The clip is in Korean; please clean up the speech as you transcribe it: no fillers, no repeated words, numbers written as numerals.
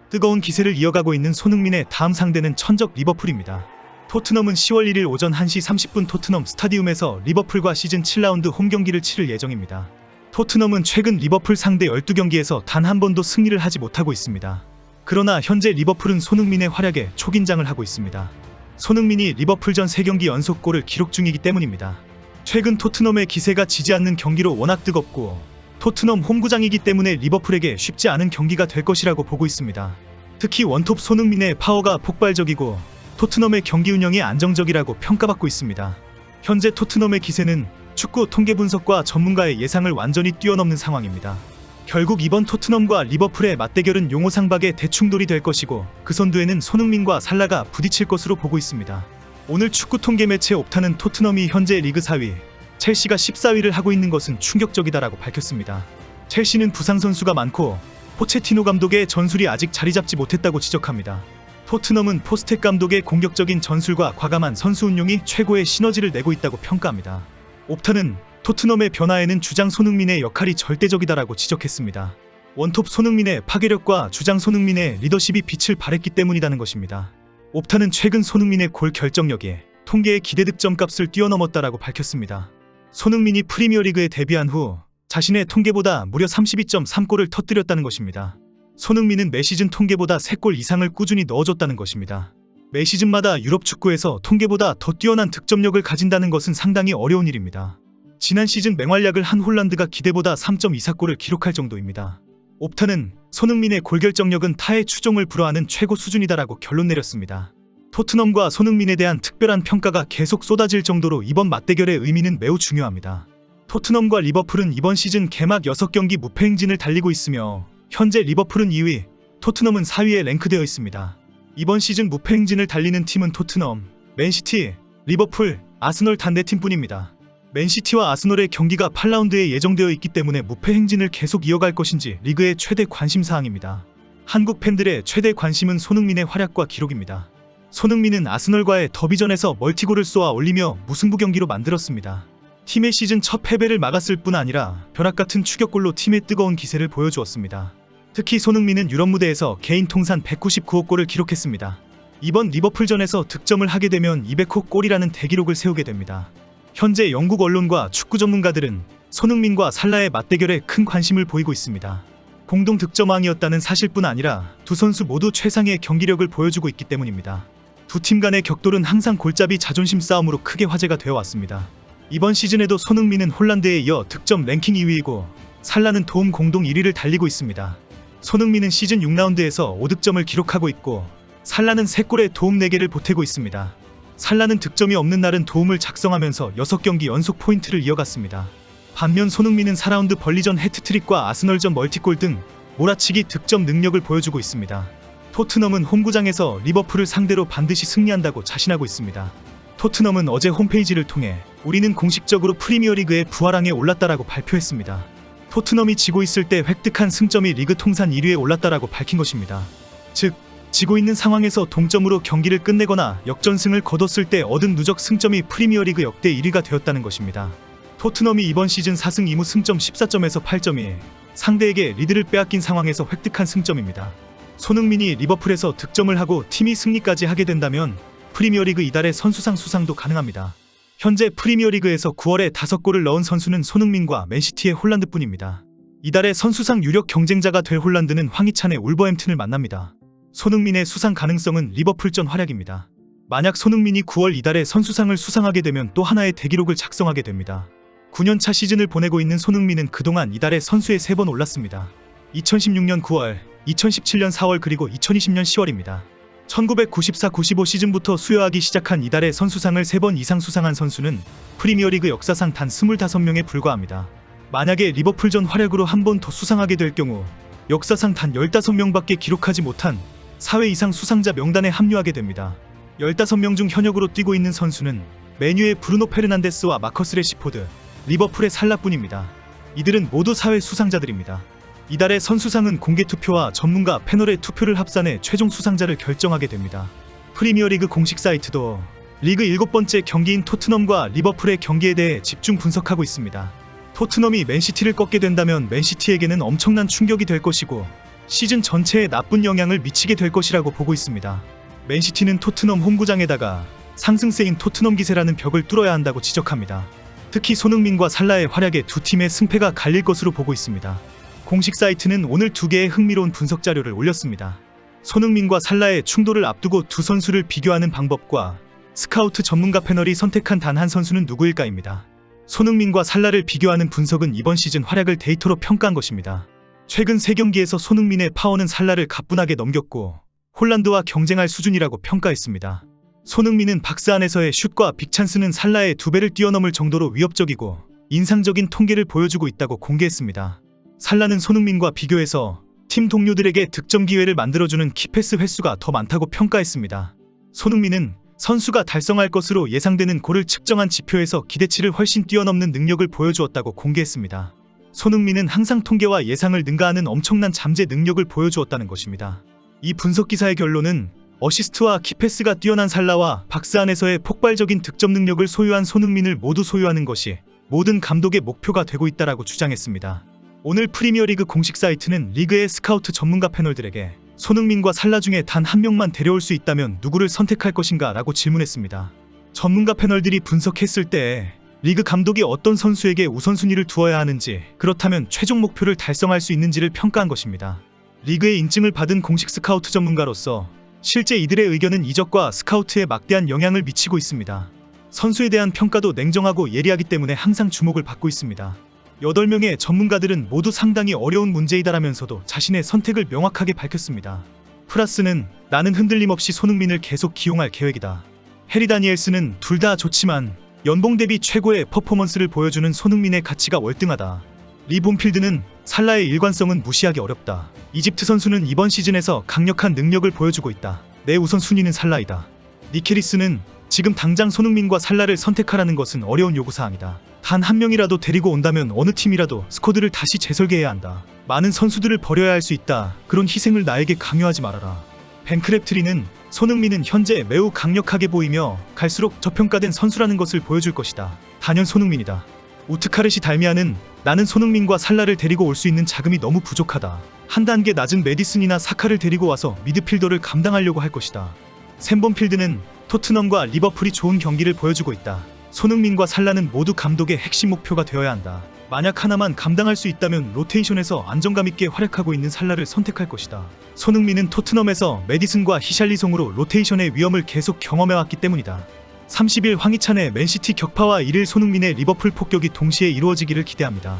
뜨거운 기세를 이어가고 있는 손흥민의 다음 상대는 천적 리버풀입니다. 토트넘은 10월 1일 오전 1시 30분 토트넘 스타디움에서 리버풀과 시즌 7라운드 홈경기를 치를 예정입니다. 토트넘은 최근 리버풀 상대 12경기에서 단 한 번도 승리를 하지 못하고 있습니다. 그러나 현재 리버풀은 손흥민의 활약에 초긴장을 하고 있습니다. 손흥민이 리버풀전 3경기 연속골을 기록 중이기 때문입니다. 최근 토트넘의 기세가 지지 않는 경기로 워낙 뜨겁고 토트넘 홈구장이기 때문에 리버풀에게 쉽지 않은 경기가 될 것이라고 보고 있습니다. 특히 원톱 손흥민의 파워가 폭발적이고 토트넘의 경기 운영이 안정적이라고 평가받고 있습니다. 현재 토트넘의 기세는 축구 통계 분석과 전문가의 예상을 완전히 뛰어넘는 상황입니다. 결국 이번 토트넘과 리버풀의 맞대결은 용호상박의 대충돌이 될 것이고 그 선두에는 손흥민과 살라가 부딪힐 것으로 보고 있습니다. 오늘 축구 통계 매체 옵타는 토트넘이 현재 리그 4위, 첼시가 14위를 하고 있는 것은 충격적이다라고 밝혔습니다. 첼시는 부상 선수가 많고 포체티노 감독의 전술이 아직 자리 잡지 못했다고 지적합니다. 토트넘은 포스텍 감독의 공격적인 전술과 과감한 선수 운용이 최고의 시너지를 내고 있다고 평가합니다. 옵타는 토트넘의 변화에는 주장 손흥민의 역할이 절대적이다라고 지적했습니다. 원톱 손흥민의 파괴력과 주장 손흥민의 리더십이 빛을 발했기 때문이라는 것입니다. 옵타는 최근 손흥민의 골 결정력이 통계의 기대 득점 값을 뛰어넘었다라고 밝혔습니다. 손흥민이 프리미어리그에 데뷔한 후 자신의 통계보다 무려 32.3골을 터뜨렸다는 것입니다. 손흥민은 매 시즌 통계보다 3골 이상을 꾸준히 넣어줬다는 것입니다. 매 시즌마다 유럽 축구에서 통계보다 더 뛰어난 득점력을 가진다는 것은 상당히 어려운 일입니다. 지난 시즌 맹활약을 한 홀란드가 기대보다 3.24골을 기록할 정도입니다. 옵타는 손흥민의 골 결정력은 타의 추종을 불허하는 최고 수준이다라고 결론 내렸습니다. 토트넘과 손흥민에 대한 특별한 평가가 계속 쏟아질 정도로 이번 맞대결의 의미는 매우 중요합니다. 토트넘과 리버풀은 이번 시즌 개막 6경기 무패 행진을 달리고 있으며 현재 리버풀은 2위, 토트넘은 4위에 랭크되어 있습니다. 이번 시즌 무패 행진을 달리는 팀은 토트넘, 맨시티, 리버풀, 아스널 단 4팀뿐입니다. 맨시티와 아스널의 경기가 8라운드에 예정되어 있기 때문에 무패 행진을 계속 이어갈 것인지 리그의 최대 관심사항입니다. 한국 팬들의 최대 관심은 손흥민의 활약과 기록입니다. 손흥민은 아스널과의 더비전에서 멀티골을 쏘아 올리며 무승부 경기로 만들었습니다. 팀의 시즌 첫 패배를 막았을 뿐 아니라 벼락같은 추격골로 팀의 뜨거운 기세를 보여주었습니다. 특히 손흥민은 유럽 무대에서 개인 통산 199호 골을 기록했습니다. 이번 리버풀전에서 득점을 하게 되면 200호 골이라는 대기록을 세우게 됩니다. 현재 영국 언론과 축구 전문가들은 손흥민과 살라의 맞대결에 큰 관심을 보이고 있습니다. 공동 득점왕이었다는 사실뿐 아니라 두 선수 모두 최상의 경기력을 보여주고 있기 때문입니다. 두 팀 간의 격돌은 항상 골잡이 자존심 싸움으로 크게 화제가 되어 왔습니다. 이번 시즌에도 손흥민은 홀란드에 이어 득점 랭킹 2위이고 살라는 도움 공동 1위를 달리고 있습니다. 손흥민은 시즌 6라운드에서 5득점을 기록하고 있고 살라는 3골에 도움 4개를 보태고 있습니다. 살라는 득점이 없는 날은 도움을 작성하면서 6경기 연속 포인트를 이어갔습니다. 반면 손흥민은 4라운드 벌리전 해트트릭과 아스널전 멀티골 등 몰아치기 득점 능력을 보여주고 있습니다. 토트넘은 홈구장에서 리버풀을 상대로 반드시 승리한다고 자신하고 있습니다. 토트넘은 어제 홈페이지를 통해 우리는 공식적으로 프리미어리그의 부하랑에 올랐다라고 발표했습니다. 토트넘이 지고 있을 때 획득한 승점이 리그 통산 1위에 올랐다라고 밝힌 것입니다. 즉, 지고 있는 상황에서 동점으로 경기를 끝내거나 역전승을 거뒀을 때 얻은 누적 승점이 프리미어리그 역대 1위가 되었다는 것입니다. 토트넘이 이번 시즌 4승 2무 승점 14점에서 8점이 상대에게 리드를 빼앗긴 상황에서 획득한 승점입니다. 손흥민이 리버풀에서 득점을 하고 팀이 승리까지 하게 된다면 프리미어리그 이달의 선수상 수상도 가능합니다. 현재 프리미어리그에서 9월에 5골을 넣은 선수는 손흥민과 맨시티의 홀란드뿐입니다. 이달의 선수상 유력 경쟁자가 될 홀란드는 황희찬의 울버햄튼을 만납니다. 손흥민의 수상 가능성은 리버풀전 활약입니다. 만약 손흥민이 9월 이달에 선수상을 수상하게 되면 또 하나의 대기록을 작성하게 됩니다. 9년차 시즌을 보내고 있는 손흥민은 그동안 이달에 선수에 3번 올랐습니다. 2016년 9월, 2017년 4월 그리고 2020년 10월입니다. 1994-95 시즌부터 수여하기 시작한 이달의 선수상을 3번 이상 수상한 선수는 프리미어리그 역사상 단 25명에 불과합니다. 만약에 리버풀전 활약으로 한 번 더 수상하게 될 경우 역사상 단 15명밖에 기록하지 못한 4회 이상 수상자 명단에 합류하게 됩니다. 15명 중 현역으로 뛰고 있는 선수는 맨유의 브루노 페르난데스와 마커스 레시포드, 리버풀의 살라뿐입니다. 이들은 모두 4회 수상자들입니다. 이달의 선수상은 공개투표와 전문가 패널의 투표를 합산해 최종 수상자를 결정하게 됩니다. 프리미어리그 공식 사이트도 리그 7번째 경기인 토트넘과 리버풀의 경기에 대해 집중 분석하고 있습니다. 토트넘이 맨시티를 꺾게 된다면 맨시티에게는 엄청난 충격이 될 것이고 시즌 전체에 나쁜 영향을 미치게 될 것이라고 보고 있습니다. 맨시티는 토트넘 홈구장에다가 상승세인 토트넘 기세라는 벽을 뚫어야 한다고 지적합니다. 특히 손흥민과 살라의 활약에 두 팀의 승패가 갈릴 것으로 보고 있습니다. 공식 사이트는 오늘 두 개의 흥미로운 분석 자료를 올렸습니다. 손흥민과 살라의 충돌을 앞두고 두 선수를 비교하는 방법과 스카우트 전문가 패널이 선택한 단 한 선수는 누구일까입니다. 손흥민과 살라를 비교하는 분석은 이번 시즌 활약을 데이터로 평가한 것입니다. 최근 3경기에서 손흥민의 파워는 살라를 가뿐하게 넘겼고 홀란드와 경쟁할 수준이라고 평가했습니다. 손흥민은 박스 안에서의 슛과 빅찬스는 살라의 2배를 뛰어넘을 정도로 위협적이고 인상적인 통계를 보여주고 있다고 공개했습니다. 살라는 손흥민과 비교해서 팀 동료들에게 득점 기회를 만들어주는 키패스 횟수가 더 많다고 평가했습니다. 손흥민은 선수가 달성할 것으로 예상되는 골을 측정한 지표에서 기대치를 훨씬 뛰어넘는 능력을 보여주었다고 공개했습니다. 손흥민은 항상 통계와 예상을 능가하는 엄청난 잠재 능력을 보여주었다는 것입니다. 이 분석 기사의 결론은 어시스트와 키패스가 뛰어난 살라와 박스 안에서의 폭발적인 득점 능력을 소유한 손흥민을 모두 소유하는 것이 모든 감독의 목표가 되고 있다라고 주장했습니다. 오늘 프리미어리그 공식 사이트는 리그의 스카우트 전문가 패널들에게 손흥민과 살라 중에 단 한 명만 데려올 수 있다면 누구를 선택할 것인가 라고 질문했습니다. 전문가 패널들이 분석했을 때 리그 감독이 어떤 선수에게 우선순위를 두어야 하는지, 그렇다면 최종 목표를 달성할 수 있는지를 평가한 것입니다. 리그의 인증을 받은 공식 스카우트 전문가로서 실제 이들의 의견은 이적과 스카우트에 막대한 영향을 미치고 있습니다. 선수에 대한 평가도 냉정하고 예리하기 때문에 항상 주목을 받고 있습니다. 8명의 전문가들은 모두 상당히 어려운 문제이다라면서도 자신의 선택을 명확하게 밝혔습니다. 프라스는 나는 흔들림 없이 손흥민을 계속 기용할 계획이다. 해리 다니엘스는 둘 다 좋지만 연봉 대비 최고의 퍼포먼스를 보여주는 손흥민의 가치가 월등하다. 리 본필드는 살라의 일관성은 무시하기 어렵다. 이집트 선수는 이번 시즌에서 강력한 능력을 보여주고 있다. 내 우선순위는 살라이다. 니케리스는 지금 당장 손흥민과 살라를 선택하라는 것은 어려운 요구사항이다. 단 한 명이라도 데리고 온다면 어느 팀이라도 스쿼드를 다시 재설계해야 한다. 많은 선수들을 버려야 할 수 있다. 그런 희생을 나에게 강요하지 말아라. 벤크랩트리는 손흥민은 현재 매우 강력하게 보이며 갈수록 저평가된 선수라는 것을 보여줄 것이다. 단연 손흥민이다. 우트카르시 달미아는 나는 손흥민과 살라를 데리고 올 수 있는 자금이 너무 부족하다. 한 단계 낮은 메디슨이나 사카를 데리고 와서 미드필더를 감당하려고 할 것이다. 샘본필드는 토트넘과 리버풀이 좋은 경기를 보여주고 있다. 손흥민과 살라는 모두 감독의 핵심 목표가 되어야 한다. 만약 하나만 감당할 수 있다면 로테이션에서 안정감 있게 활약하고 있는 살라를 선택할 것이다. 손흥민은 토트넘에서 메디슨과 히샬리송으로 로테이션의 위험을 계속 경험해왔기 때문이다. 30일 황희찬의 맨시티 격파와 1일 손흥민의 리버풀 폭격이 동시에 이루어지기를 기대합니다.